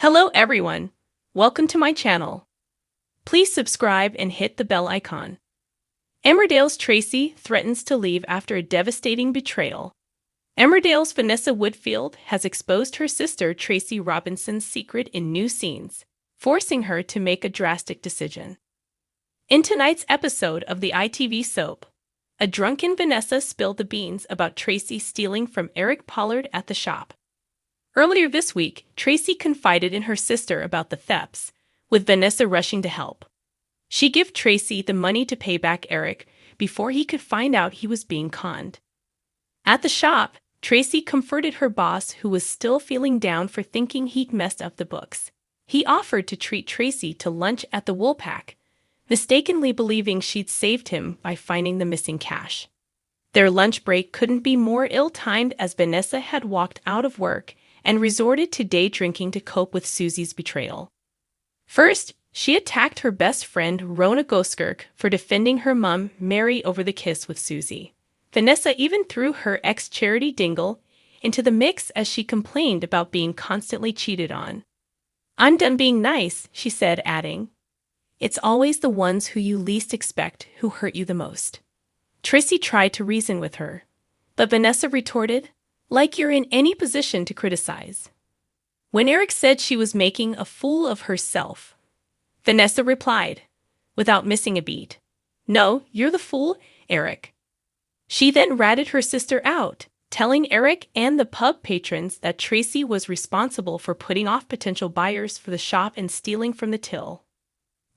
Hello everyone, welcome to my channel. Please subscribe and hit the bell icon. Emmerdale's Tracy threatens to leave after a devastating betrayal. Emmerdale's Vanessa Woodfield has exposed her sister Tracy Robinson's secret in new scenes, forcing her to make a drastic decision. In tonight's episode of the ITV soap, a drunken Vanessa spilled the beans about Tracy stealing from Eric Pollard at the shop. Earlier this week, Tracy confided in her sister about the thefts, with Vanessa rushing to help. She gave Tracy the money to pay back Eric before he could find out he was being conned. At the shop, Tracy comforted her boss, who was still feeling down for thinking he'd messed up the books. He offered to treat Tracy to lunch at the Woolpack, mistakenly believing she'd saved him by finding the missing cash. Their lunch break couldn't be more ill-timed, as Vanessa had walked out of work and resorted to day drinking to cope with Susie's betrayal. First, she attacked her best friend Rona Goskirk for defending her mum Mary over the kiss with Susie. Vanessa even threw her ex-Charity Dingle into the mix as she complained about being constantly cheated on. "I'm done being nice," she said, adding, "It's always the ones who you least expect who hurt you the most." Tracy tried to reason with her, but Vanessa retorted, "Like you're in any position to criticize." When Eric said she was making a fool of herself, Vanessa replied, without missing a beat, "No, you're the fool, Eric." She then ratted her sister out, telling Eric and the pub patrons that Tracy was responsible for putting off potential buyers for the shop and stealing from the till.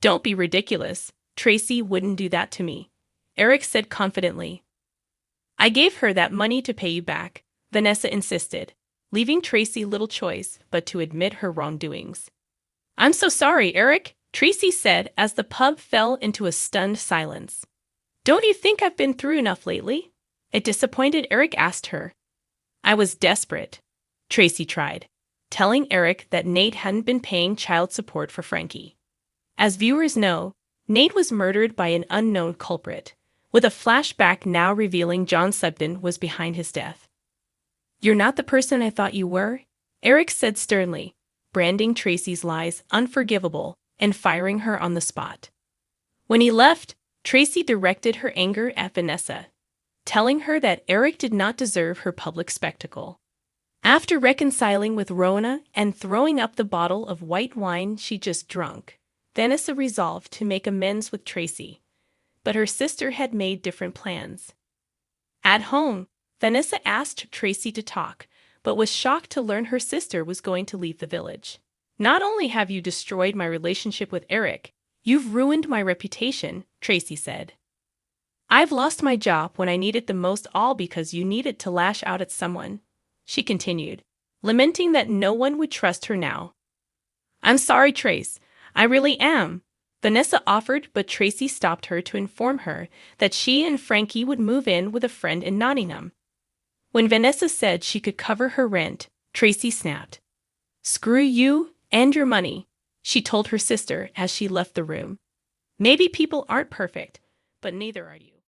"Don't be ridiculous. Tracy wouldn't do that to me," Eric said confidently. "I gave her that money to pay you back," Vanessa insisted, leaving Tracy little choice but to admit her wrongdoings. "I'm so sorry, Eric," Tracy said as the pub fell into a stunned silence. "Don't you think I've been through enough lately?" a disappointed Eric asked her. "I was desperate," Tracy tried, telling Eric that Nate hadn't been paying child support for Frankie. As viewers know, Nate was murdered by an unknown culprit, with a flashback now revealing John Sugden was behind his death. "You're not the person I thought you were," Eric said sternly, branding Tracy's lies unforgivable and firing her on the spot. When he left, Tracy directed her anger at Vanessa, telling her that Eric did not deserve her public spectacle. After reconciling with Rona and throwing up the bottle of white wine she just drunk, Vanessa resolved to make amends with Tracy, but her sister had made different plans. At home, Vanessa asked Tracy to talk, but was shocked to learn her sister was going to leave the village. "Not only have you destroyed my relationship with Eric, you've ruined my reputation," Tracy said. "I've lost my job when I need it the most, all because you needed to lash out at someone," she continued, lamenting that no one would trust her now. "I'm sorry, Trace, I really am," Vanessa offered, but Tracy stopped her to inform her that she and Frankie would move in with a friend in Nottingham. When Vanessa said she could cover her rent, Tracy snapped. "Screw you and your money," she told her sister as she left the room. "Maybe people aren't perfect, but neither are you."